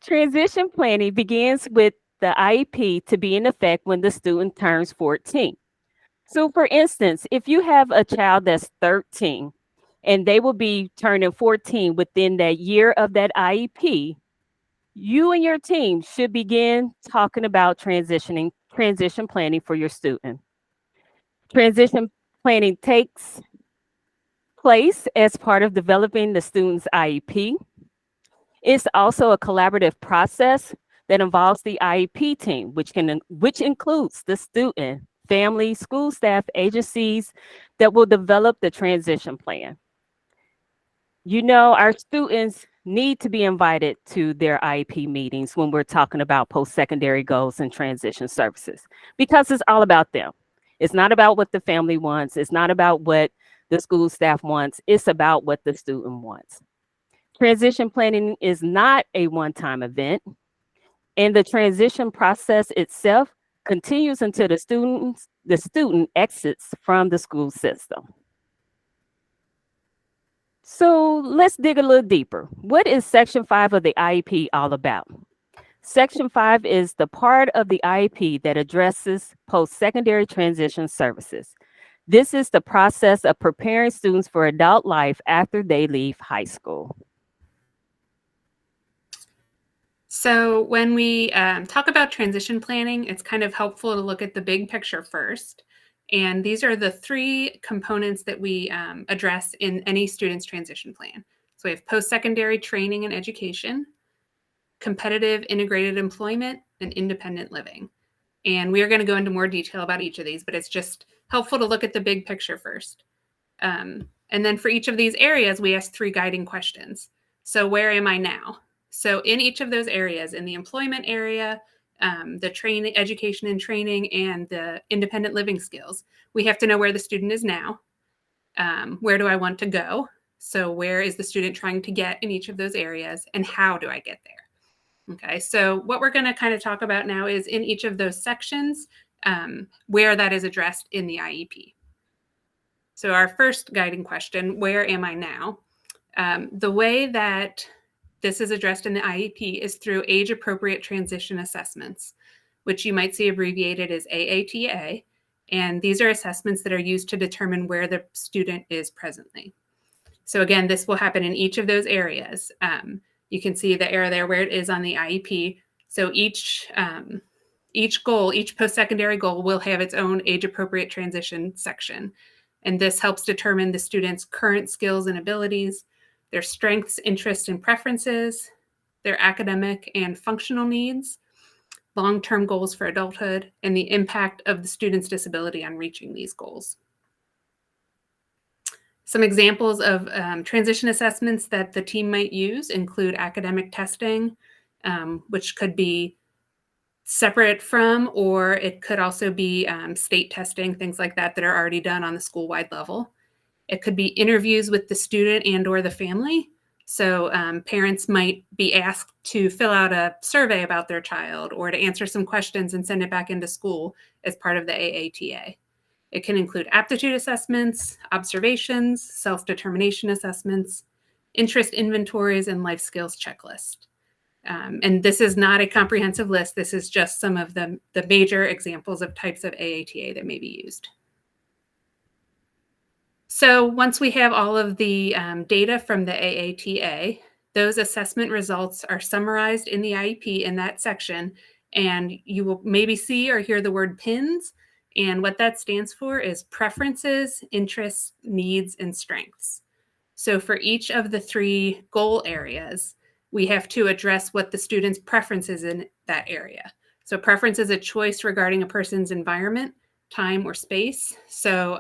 Transition planning begins with the IEP to be in effect when the student turns 14. So, for instance, if you have a child that's 13 and they will be turning 14 within that year of that IEP, you and your team should begin talking about transition planning for your student. Transition planning takes place as part of developing the student's IEP. It's also a collaborative process that involves the IEP team, which includes the student, family, school staff, agencies that will develop the transition plan. You know, our students need to be invited to their IEP meetings when we're talking about post-secondary goals and transition services because it's all about them. It's not about what the family wants. It's not about what the school staff wants. It's about what the student wants. Transition planning is not a one-time event, and the transition process itself continues until the student exits from the school system. So let's dig a little deeper. What is Section 5 of the IEP all about? Section 5 is the part of the IEP that addresses post-secondary transition services. This is the process of preparing students for adult life after they leave high school. So when we talk about transition planning, it's kind of helpful to look at the big picture first. And these are the three components that we address in any student's transition plan. So we have post-secondary training and education, competitive integrated employment, and independent living. And we are going to go into more detail about each of these, but it's just helpful to look at the big picture first. And then for each of these areas, we ask three guiding questions. So where am I now? So in each of those areas, in the employment area, the training, education and training, and the independent living skills, we have to know where the student is now. Where do I want to go? So where is the student trying to get in each of those areas, and how do I get there? Okay, so what we're going to kind of talk about now is in each of those sections, where that is addressed in the IEP. So our first guiding question, where am I now? The way that this is addressed in the IEP is through age-appropriate transition assessments, which you might see abbreviated as AATA. And these are assessments that are used to determine where the student is presently. So again, this will happen in each of those areas. You can see the arrow there where it is on the IEP. So each goal, each post-secondary goal will have its own age-appropriate transition section. And this helps determine the student's current skills and abilities, their strengths, interests, and preferences, their academic and functional needs, long-term goals for adulthood, and the impact of the student's disability on reaching these goals. Some examples of transition assessments that the team might use include academic testing, which could be separate from, or it could also be state testing, things like that that are already done on the school-wide level. It could be interviews with the student and or the family. So parents might be asked to fill out a survey about their child or to answer some questions and send it back into school as part of the AATA. It can include aptitude assessments, observations, self-determination assessments, interest inventories, and life skills checklist. And this is not a comprehensive list. This is just some of the major examples of types of AATA that may be used. So once we have all of the data from the AATA, those assessment results are summarized in the IEP in that section, and you will maybe see or hear the word PINS, and what that stands for is preferences, interests, needs, and strengths. So for each of the three goal areas, we have to address what the student's preferences in that area. So preference is a choice regarding a person's environment, time, or space. So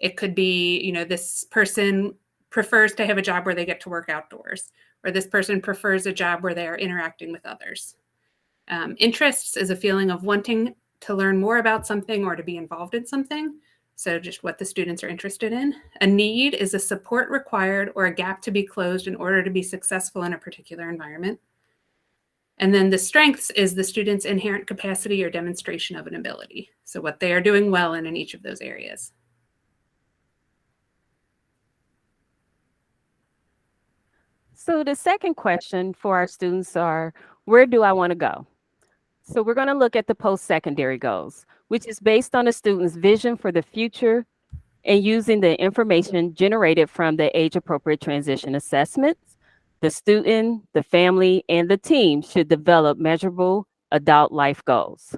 it could be, this person prefers to have a job where they get to work outdoors, or this person prefers a job where they are interacting with others. Interests is a feeling of wanting to learn more about something or to be involved in something. So just what the students are interested in. A need is a support required or a gap to be closed in order to be successful in a particular environment. And then the strengths is the student's inherent capacity or demonstration of an ability. So what they are doing well in each of those areas. So the second question for our students are, where do I want to go? So we're going to look at the post-secondary goals, which is based on a student's vision for the future and using the information generated from the age-appropriate transition assessments. The student, the family, and the team should develop measurable adult life goals.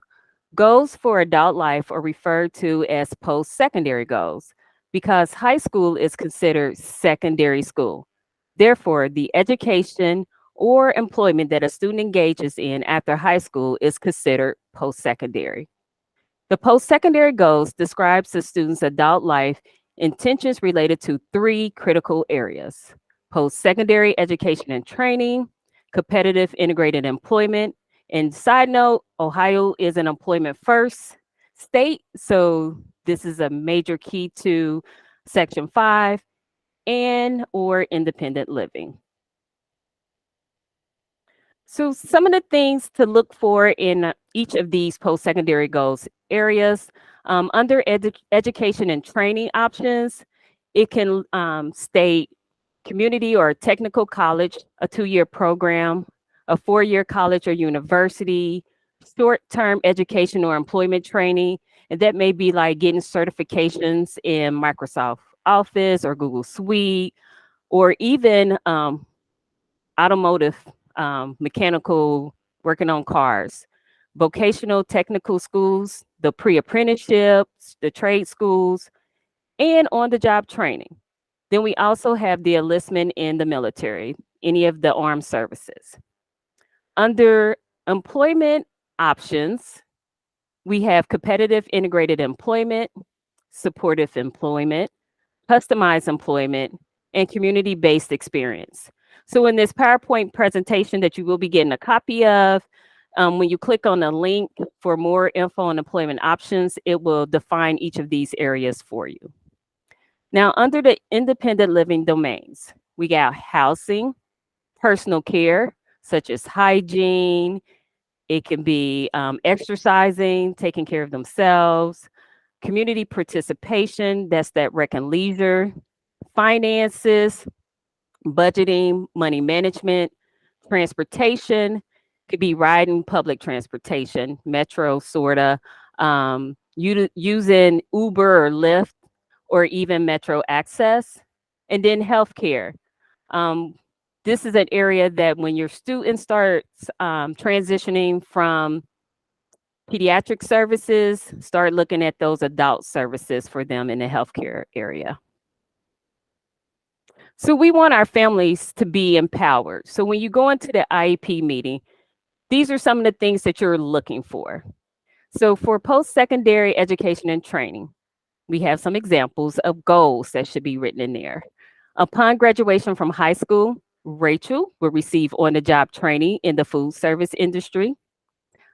Goals for adult life are referred to as post secondary goals because high school is considered secondary school. Therefore, the education or employment that a student engages in after high school is considered post secondary. The post secondary goals describes the student's adult life intentions related to three critical areas: post secondary education and training, competitive integrated employment. And side note, Ohio is an employment first state. So this is a major key to Section 5 and or independent living. So, some of the things to look for in each of these post secondary goals areas under education and training options, it can state community or technical college, a 2 year program, a 4 year college or university, short term education or employment training. And that may be like getting certifications in Microsoft Office or Google Suite, or even automotive, mechanical, working on cars, vocational technical schools, the pre apprenticeships, the trade schools, and on the job training. Then we also have the enlistment in the military, any of the armed services. Under employment options, we have competitive integrated employment, supportive employment, customized employment, and community based experience. So, in this PowerPoint presentation that you will be getting a copy of, when you click on the link for more info on employment options, it will define each of these areas for you. Now, under the independent living domains, we got housing, personal care, such as hygiene, it can be exercising, taking care of themselves, community participation, that's that rec and leisure, finances, budgeting, money management, transportation, could be riding public transportation, metro, sorta, using Uber or Lyft, or even Metro Access, and then healthcare. Um, this is an area that when your student starts transitioning from pediatric services, start looking at those adult services for them in the healthcare area. So we want our families to be empowered. So when you go into the IEP meeting, these are some of the things that you're looking for. So for post-secondary education and training, we have some examples of goals that should be written in there. Upon graduation from high school, Rachel will receive on-the-job training in the food service industry.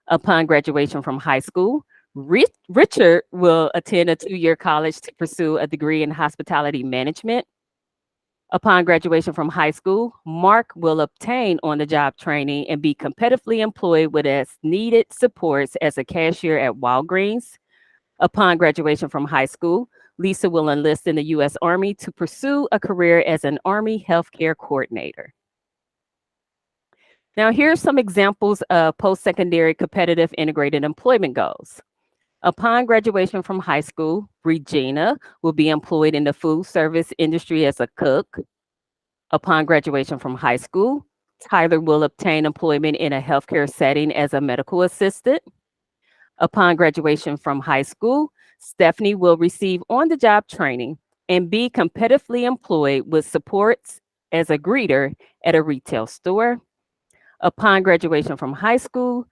Upon graduation from high school, Richard will attend a 2 year college to pursue a degree in hospitality management. Upon graduation from high school, Mark will obtain on the job training and be competitively employed with as needed supports as a cashier at Walgreens. Upon graduation from high school, Lisa will enlist in the U.S. Army to pursue a career as an Army healthcare coordinator. Now, here's some examples of post secondary competitive integrated employment goals. Upon graduation from high school, Regina will be employed in the food service industry as a cook. Upon graduation from high school, Tyler will obtain employment in a healthcare setting as a medical assistant. Upon graduation from high school, Stephanie will receive on the job training and be competitively employed with supports as a greeter at a retail store. Upon graduation from high school,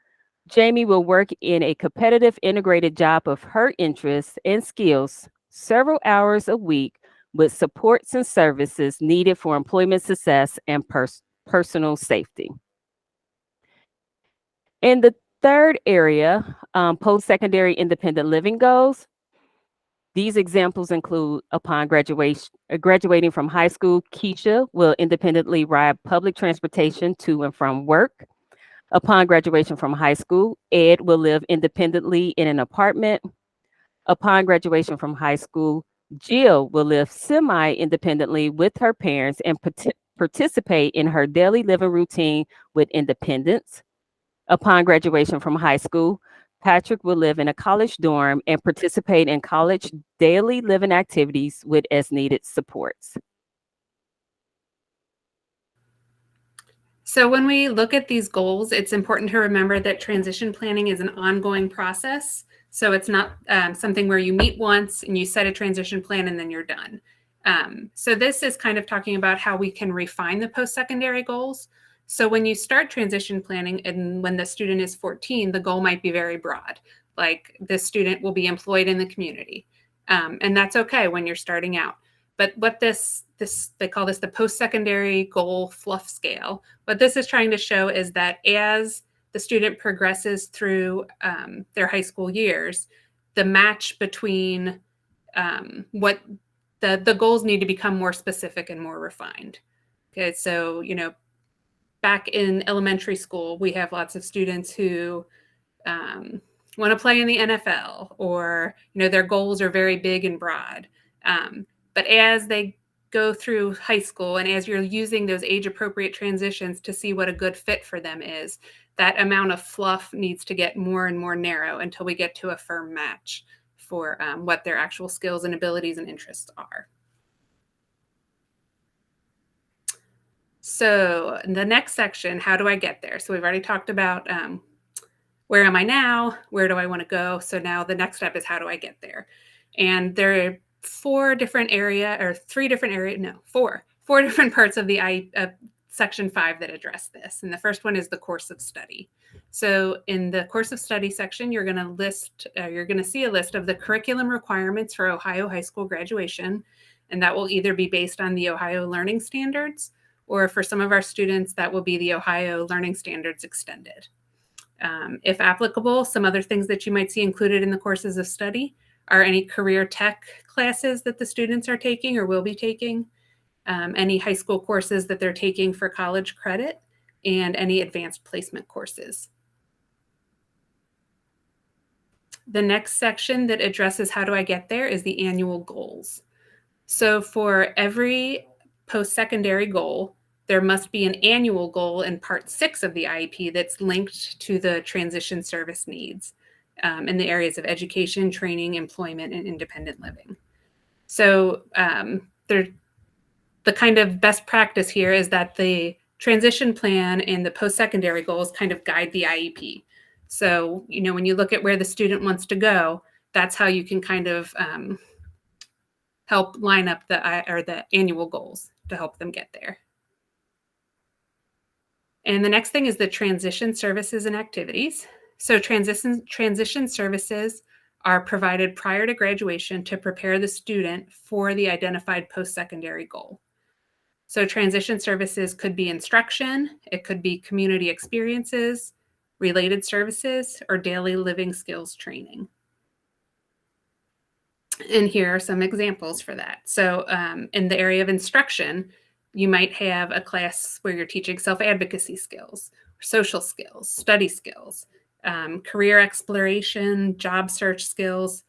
Jamie will work in a competitive integrated job of her interests and skills several hours a week with supports and services needed for employment success and personal safety. In the third area, post secondary independent living goals, these examples include upon graduating from high school, Keisha will independently ride public transportation to and from work. Upon graduation from high school, Ed will live independently in an apartment. Upon graduation from high school, Jill will live semi independently with her parents and participate in her daily living routine with independence. Upon graduation from high school, Patrick will live in a college dorm and participate in college daily living activities with as needed supports. So, when we look at these goals, it's important to remember that transition planning is an ongoing process. So, it's not something where you meet once and you set a transition plan and then you're done. So, this is kind of talking about how we can refine the post secondary goals. So, when you start transition planning and when the student is 14, the goal might be very broad, like this student will be employed in the community. And that's okay when you're starting out. But what this they call this the post-secondary goal fluff scale. What this is trying to show is that as the student progresses through their high school years, the match between what the goals need to become more specific and more refined. Okay, so back in elementary school, we have lots of students who want to play in the NFL, or their goals are very big and broad. But as they go through high school and as you're using those age appropriate transitions to see what a good fit for them is, that amount of fluff needs to get more and more narrow until we get to a firm match for what their actual skills and abilities and interests are. So the next section, how do I get there? So we've already talked about where am I now? Where do I want to go? So now the next step is how do I get there? And there are four different parts of the section 5 that address this. And the first one is the course of study. So in the course of study section, you're going to see a list of the curriculum requirements for Ohio high school graduation. And that will either be based on the Ohio Learning Standards, or for some of our students, that will be the Ohio Learning Standards Extended. If applicable, some other things that you might see included in the courses of study are any career tech classes that the students are taking or will be taking, any high school courses that they're taking for college credit, and any advanced placement courses. The next section that addresses how do I get there is the annual goals. So for every post-secondary goal, there must be an annual goal in part 6 of the IEP that's linked to the transition service needs in the areas of education, training, employment, and independent living. So the kind of best practice here is that the transition plan and the post-secondary goals kind of guide the IEP. So, when you look at where the student wants to go, that's how you can kind of help line up the annual goals to help them get there. And the next thing is the transition services and activities. So transition services are provided prior to graduation to prepare the student for the identified post-secondary goal. So transition services could be instruction, it could be community experiences, related services, or daily living skills training. And here are some examples for that. So in the area of instruction, you might have a class where you're teaching self-advocacy skills, social skills, study skills, career exploration, job search skills.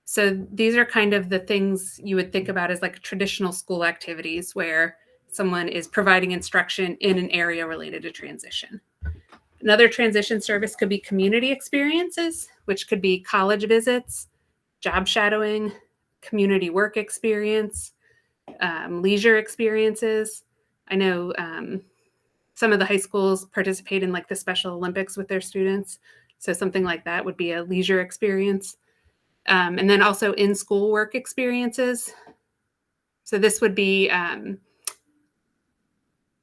So these are kind of the things you would think about as like traditional school activities where someone is providing instruction in an area related to transition. Another transition service could be community experiences, which could be college visits, job shadowing, community work experience, leisure experiences. I know some of the high schools participate in like the Special Olympics with their students. So something like that would be a leisure experience. And then also in-school work experiences. So this would be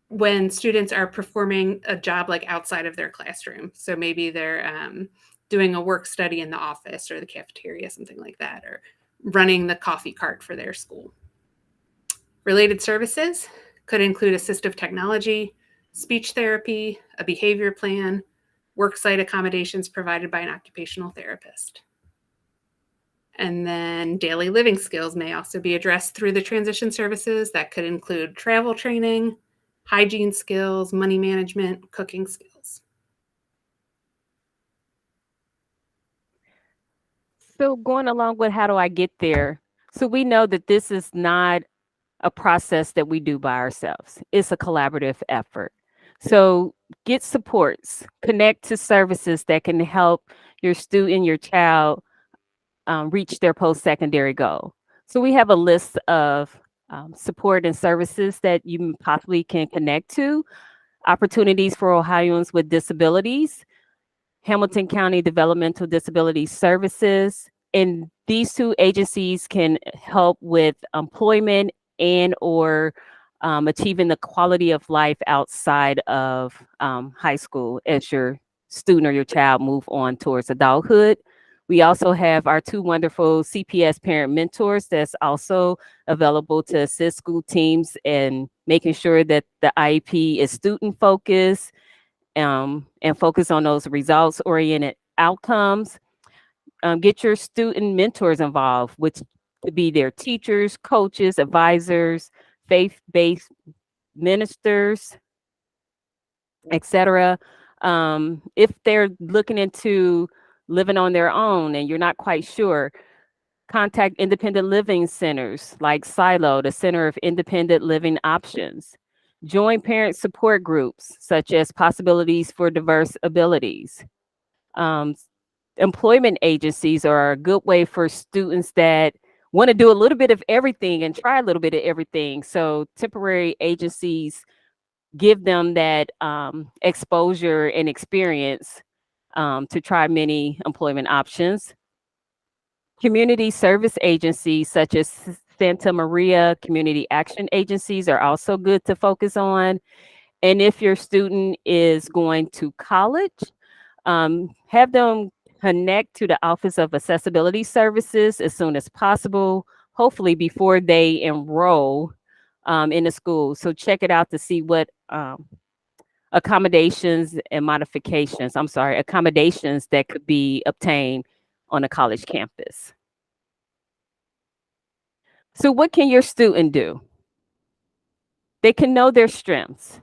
when students are performing a job like outside of their classroom. So maybe they're doing a work study in the office or the cafeteria, something like that, or running the coffee cart for their school. Related services could include assistive technology, speech therapy, a behavior plan, worksite accommodations provided by an occupational therapist. And then daily living skills may also be addressed through the transition services. That could include travel training, hygiene skills, money management, cooking skills. So going along with how do I get there? So we know that this is not a process that we do by ourselves. It's a collaborative effort. So get supports, connect to services that can help your student, your child reach their post secondary goal. So we have a list of support and services that you possibly can connect to, opportunities for Ohioans with disabilities, Hamilton County Developmental Disability Services. And these two agencies can help with employment and or achieving the quality of life outside of high school as your student or your child move on towards adulthood. We also have our two wonderful CPS parent mentors that's also available to assist school teams in making sure that the IEP is student focused and focus on those results oriented outcomes. Get your student mentors involved, which could be their teachers, coaches, advisors, faith based ministers, etc. If they're looking into living on their own and you're not quite sure, contact independent living centers like Silo, the Center of Independent Living Options. Join parent support groups such as Possibilities for Diverse Abilities. Um, Employment agencies are a good way for students that want to do a little bit of everything and try a little bit of everything. So temporary agencies give them that exposure and experience to try many employment options. Community service agencies such as Santa Maria Community Action Agencies are also good to focus on. And if your student is going to college, have them connect to the Office of Accessibility Services as soon as possible, hopefully before they enroll in the school. So check it out to see what accommodations that could be obtained on a college campus. So, what can your student do? They can know their strengths,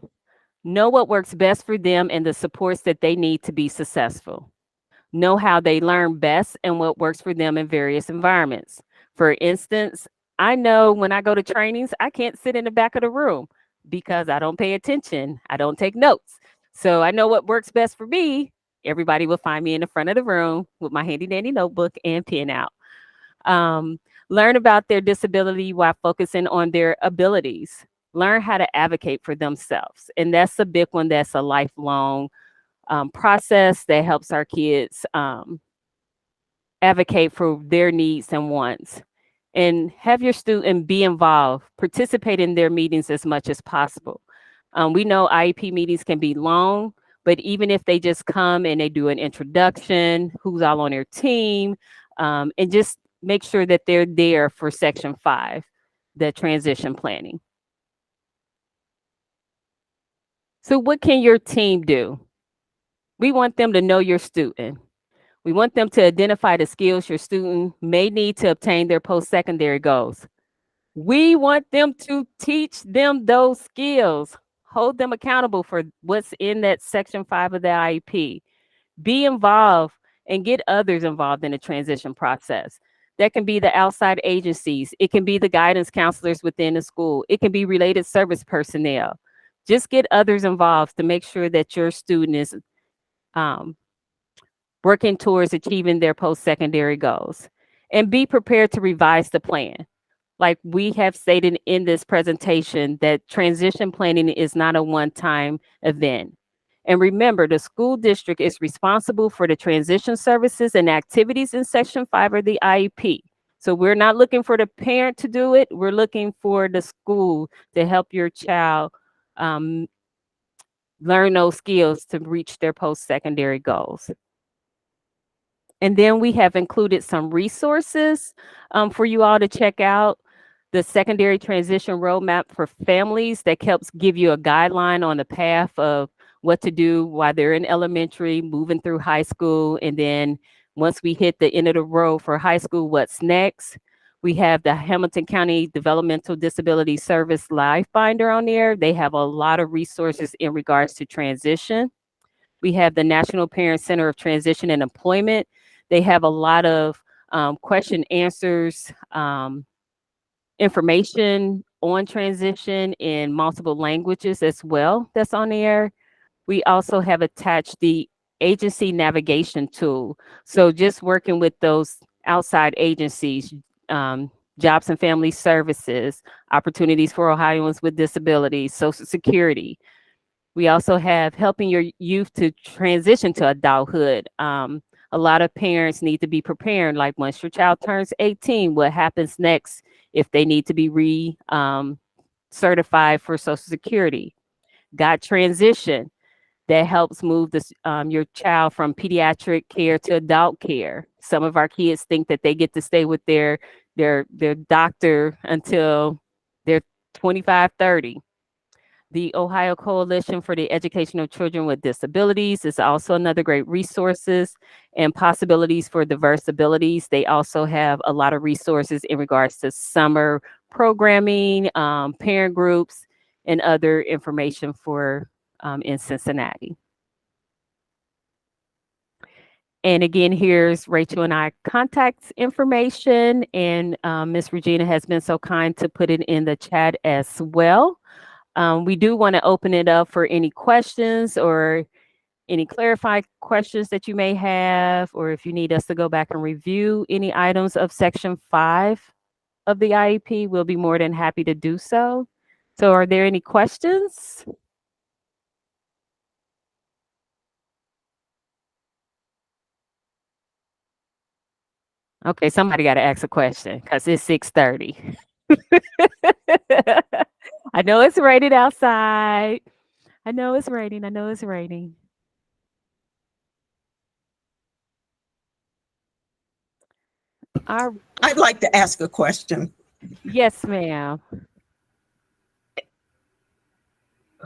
know what works best for them, and the supports that they need to be successful. Know how they learn best and what works for them in various environments. For instance, I know when I go to trainings, I can't sit in the back of the room because I don't pay attention, I don't take notes. So I know what works best for me. Everybody will find me in the front of the room with my handy dandy notebook and pen out. Um, Learn about their disability while focusing on their abilities. Learn how to advocate for themselves. And that's a big one that's a lifelong process that helps our kids advocate for their needs and wants. And have your student be involved, participate in their meetings as much as possible. We know IEP meetings can be long, but even if they just come and they do an introduction, who's all on their team, and just make sure that they're there for section 5, the transition planning. So, what can your team do? We want them to know your student. We want them to identify the skills your student may need to obtain their post secondary goals. We want them to teach them those skills, hold them accountable for what's in that section 5 of the IEP. Be involved and get others involved in the transition process. That can be the outside agencies, it can be the guidance counselors within the school, it can be related service personnel. Just get others involved to make sure that your student is um, working towards achieving their post secondary goals. And be prepared to revise the plan. Like we have stated in this presentation, that transition planning is not a one time event. And remember, the school district is responsible for the transition services and activities in Section 5 of the IEP. So we're not looking for the parent to do it, we're looking for the school to help your child um, learn those skills to reach their post secondary goals. And then we have included some resources for you all to check out. The secondary transition roadmap for families that helps give you a guideline on the path of what to do while they're in elementary, moving through high school. And then once we hit the end of the road for high school, what's next? We have the Hamilton County Developmental Disability Service Life Binder on there. They have a lot of resources in regards to transition. We have the National Parent Center of Transition and Employment. They have a lot of question answers, information on transition in multiple languages as well that's on there. We also have attached the agency navigation tool. So just working with those outside agencies, um, Jobs and Family Services, Opportunities for Ohioans with Disabilities, Social Security. We also have helping your youth to transition to adulthood. A lot of parents need to be prepared, like once your child turns 18, what happens next if they need to be certified for Social Security. Got transition that helps move your child from pediatric care to adult care. Some of our kids think that they get to stay with their doctor until they're 25, 30. The Ohio Coalition for the Education of Children with Disabilities is also another great resources and possibilities for diverse abilities. They also have a lot of resources in regards to summer programming, parent groups, and other information for in Cincinnati. And again, here's Rachel and I contact information, and Miss Regina has been so kind to put it in the chat as well. We do want to open it up for any questions or any clarified questions that you may have, or if you need us to go back and review any items of Section 5 of the IEP, we'll be more than happy to do so. So are there any questions? Okay, somebody got to ask a question because it's 6:30. I know it's raining outside. I know it's raining. I know it's raining. Our, I'd like to ask a question. yes, ma'am.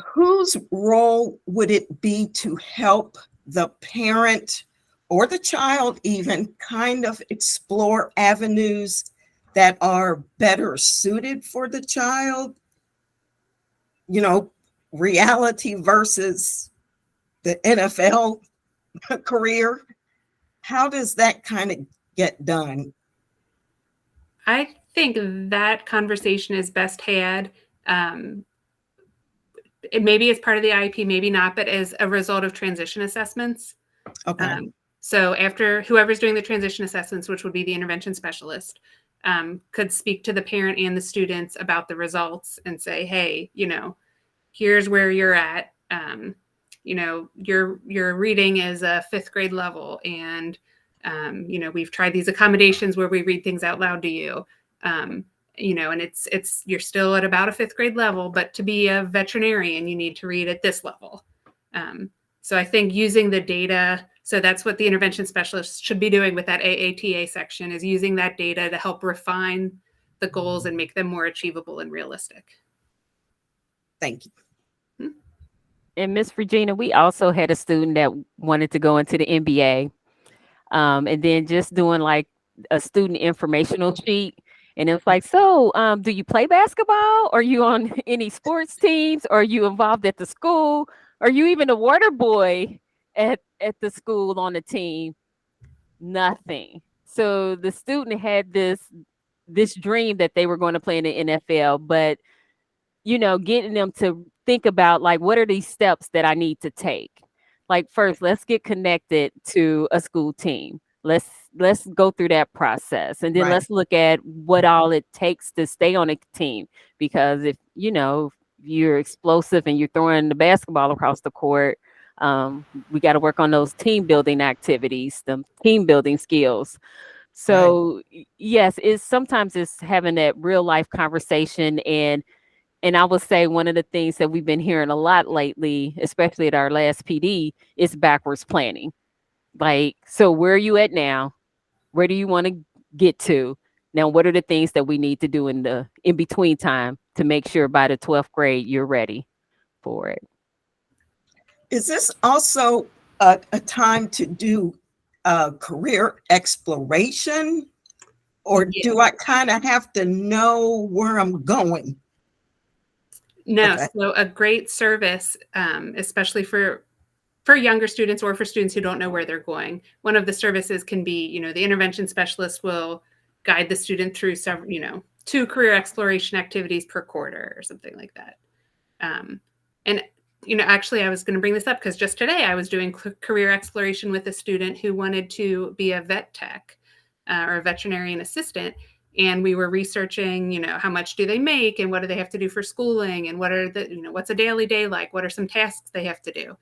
Whose role would it be to help the parent or the child even kind of explore avenues that are better suited for the child? You know, reality versus the NFL career. How does that kind of get done? I think that conversation is best had. Maybe as part of the IEP, maybe not, but as a result of transition assessments. Okay. So after whoever's doing the transition assessments, which would be the intervention specialist, could speak to the parent and the students about the results and say, hey, here's where you're at. Your reading is a 5th grade level, and we've tried these accommodations where we read things out loud to you. And it's you're still at about a 5th grade level, but to be a veterinarian, you need to read at this level. So I think using the data, so that's what the intervention specialist should be doing with that AATA section, is using that data to help refine the goals and make them more achievable and realistic. Thank you. And Miss Regina, we also had a student that wanted to go into the NBA, and then just doing like a student informational sheet. And it's like, so do you play basketball? Are you on any sports teams? Are you involved at the school? Are you even a water boy at the school on the team? Nothing. So the student had this dream that they were going to play in the NFL, but getting them to think about, like, what are these steps that I need to take? Like, first, let's get connected to a school team. Let's go through that process, and then Right. let's look at what all it takes to stay on a team. Because if you're explosive and you're throwing the basketball across the court, we got to work on those team building activities, the team building skills. So yes, it's sometimes it's having that real life conversation. And I would say one of the things that we've been hearing a lot lately, especially at our last PD, is backwards planning. Like, so where are you at now? Where do you want to get to? Now, what are the things that we need to do in the in between time to make sure by the 12th grade you're ready for it? Is this also a time to do career exploration? Or Yeah. do I kind of have to know where I'm going? No, Okay. so a great service, especially for younger students or for students who don't know where they're going. One of the services can be, the intervention specialist will guide the student through 2 career exploration activities per quarter or something like that. And actually, I was going to bring this up because just today I was doing career exploration with a student who wanted to be a vet tech or a veterinarian assistant. And we were researching, how much do they make and what do they have to do for schooling and what are what's a daily day like? What are some tasks they have to do?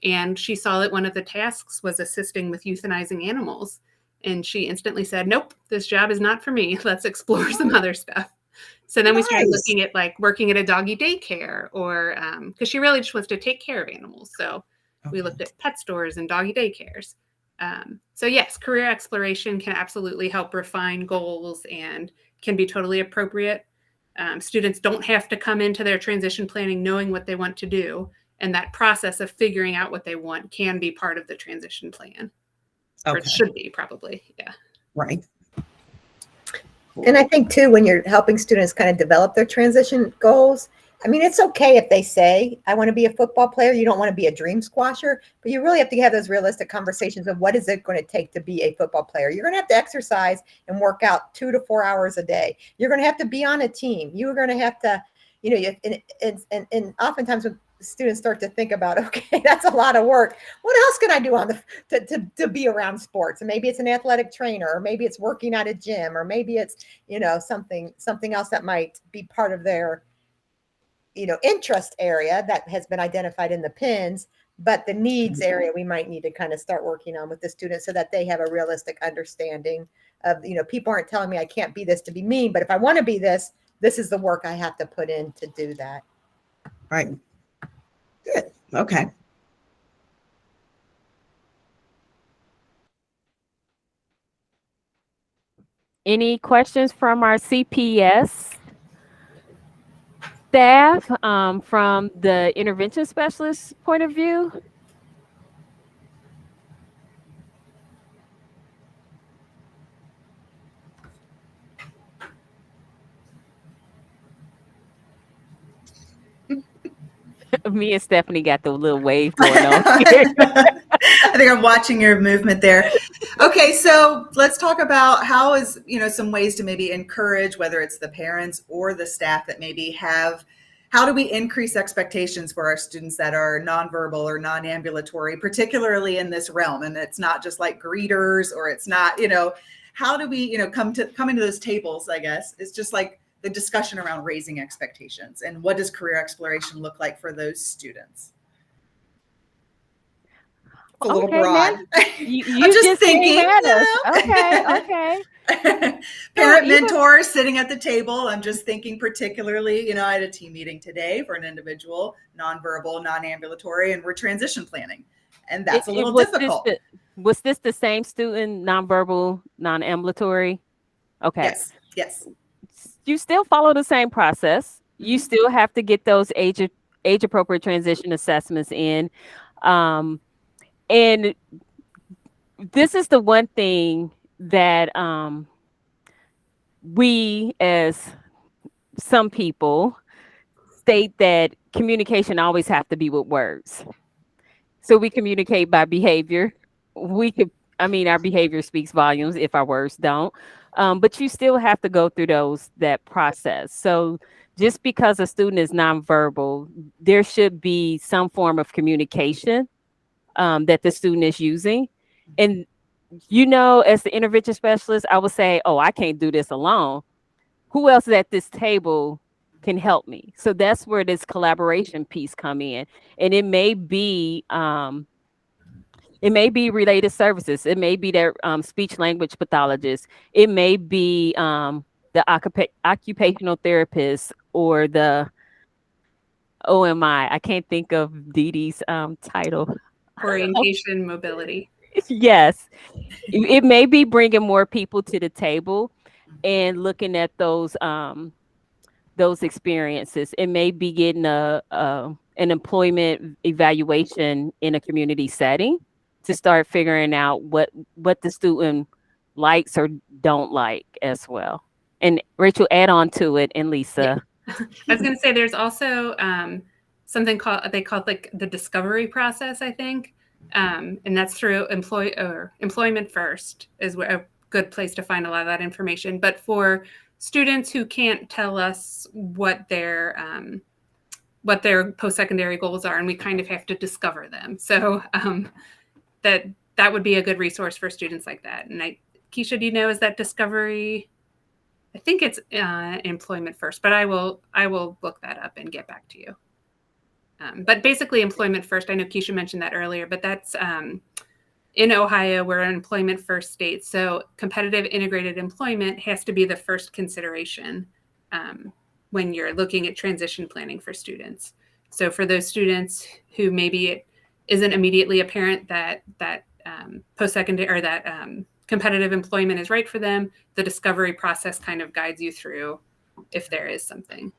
And she saw that one of the tasks was assisting with euthanizing animals. And she instantly said, nope, this job is not for me. Let's explore some other stuff. So then we started looking at like working at a doggy daycare or because she really just wants to take care of animals. So we looked at pet stores and doggy daycares. So yes, career exploration can absolutely help refine goals and can be totally appropriate. Students don't have to come into their transition planning knowing what they want to do. And that process of figuring out what they want can be part of the transition plan. Or it should be probably, yeah. Right. And I think too, when you're helping students kind of develop their transition goals, I mean, it's okay if they say, I want to be a football player. You don't want to be a dream squasher, but you really have to have those realistic conversations of what is it going to take to be a football player? You're going to have to exercise and work out 2 to 4 hours a day. You're going to have to be on a team. You're going to have to, and oftentimes when students start to think about, okay, that's a lot of work. What else can I do on to be around sports? And maybe it's an athletic trainer, or maybe it's working at a gym, or maybe it's, something else that might be part of their, interest area that has been identified in the pins, but the needs area we might need to kind of start working on with the students so that they have a realistic understanding of, people aren't telling me I can't be this to be mean, but if I want to be this is the work I have to put in to do that. Right. Good. Okay. Any questions from our CPS staff from the intervention specialist point of view? Me and Stephanie got the little wave going on here. I think I'm watching your movement there. Okay, so let's talk about how is, some ways to maybe encourage, whether it's the parents or the staff that maybe have, how do we increase expectations for our students that are nonverbal or non-ambulatory, particularly in this realm? And it's not just like greeters, or it's not, how do we, come into those tables, I guess. It's just like the discussion around raising expectations and what does career exploration look like for those students? A little broad. You I'm just thinking. At us. Okay. Parent mentors sitting at the table. I'm just thinking particularly, I had a team meeting today for an individual, nonverbal, non-ambulatory, and we're transition planning. And that's a little difficult. Was this the same student, nonverbal, non-ambulatory? Okay. Yes. You still follow the same process. You still have to get those age appropriate transition assessments in. And this is the one thing that we, as some people, state that communication always have to be with words. So we communicate by behavior. Our behavior speaks volumes if our words don't. But you still have to go through that process. So just because a student is nonverbal, there should be some form of communication that the student is using. And, as the intervention specialist, I would say, I can't do this alone. Who else at this table can help me? So that's where this collaboration piece come in. And it may be related services. It may be their speech language pathologist. It may be the occupational therapist or the OMI. I can't think of Dee Dee's title. Orientation mobility. Yes. It may be bringing more people to the table and looking at those experiences. It may be getting an employment evaluation in a community setting to start figuring out what the student likes or don't like as well. And Rachel, add on to it, and Lisa. Yeah. I was going to say there's also something they call like the discovery process, I think. And that's through Employment First is a good place to find a lot of that information. But for students who can't tell us what their post-secondary goals are, and we kind of have to discover them. So that would be a good resource for students like that. And Keisha, do you know, is that discovery? I think it's employment first, but I will look that up and get back to you. But basically employment first, I know Keisha mentioned that earlier, but that's in Ohio, we're an employment first state. So competitive integrated employment has to be the first consideration when you're looking at transition planning for students. So for those students who maybe it isn't immediately apparent that post-secondary or that competitive employment is right for them, the discovery process kind of guides you through if there is something.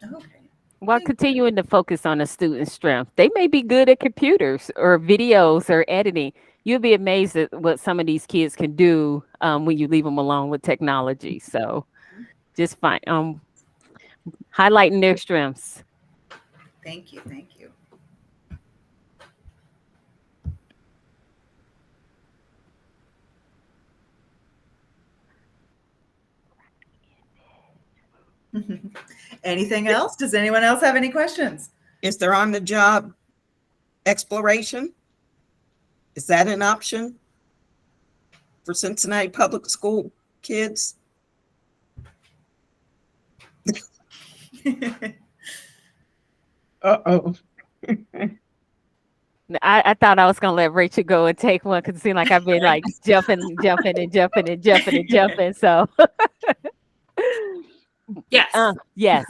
Okay. While continuing to focus on a student's strength, they may be good at computers or videos or editing. You'll be amazed at what some of these kids can do when you leave them alone with technology. So just highlighting their strengths. Thank you. Thank you. Anything else? Does anyone else have any questions? Is there on-the-job exploration? Is that an option for Cincinnati public school kids? Uh-oh. I thought I was gonna let Rachel go and take one because it seemed like I've been like jumping. So Yes. yes.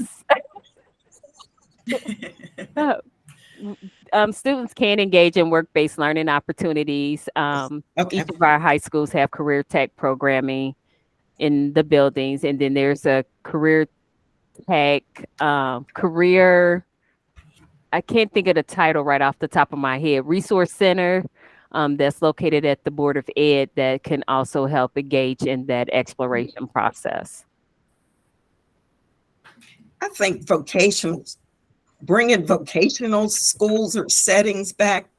Students can engage in work-based learning opportunities. Okay. Each of our high schools have career tech programming in the buildings, and then there's a career tech career. I can't think of the title right off the top of my head. Resource center that's located at the Board of Ed that can also help engage in that exploration process. I think bringing vocational schools or settings back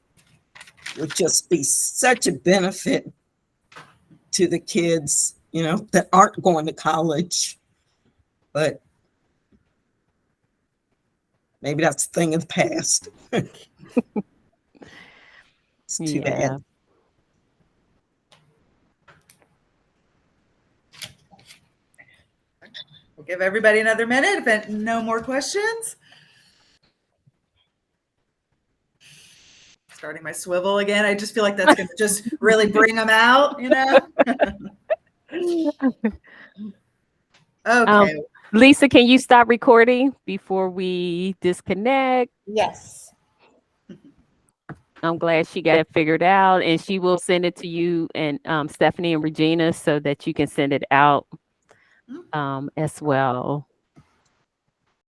would just be such a benefit to the kids, that aren't going to college. But maybe that's a thing of the past. It's too bad. We'll give everybody another minute if no more questions. Starting my swivel again. I just feel like that's going to just really bring them out, Okay. Lisa, can you stop recording before we disconnect? Yes. I'm glad she got it figured out, and she will send it to you and Stephanie and Regina so that you can send it out as well.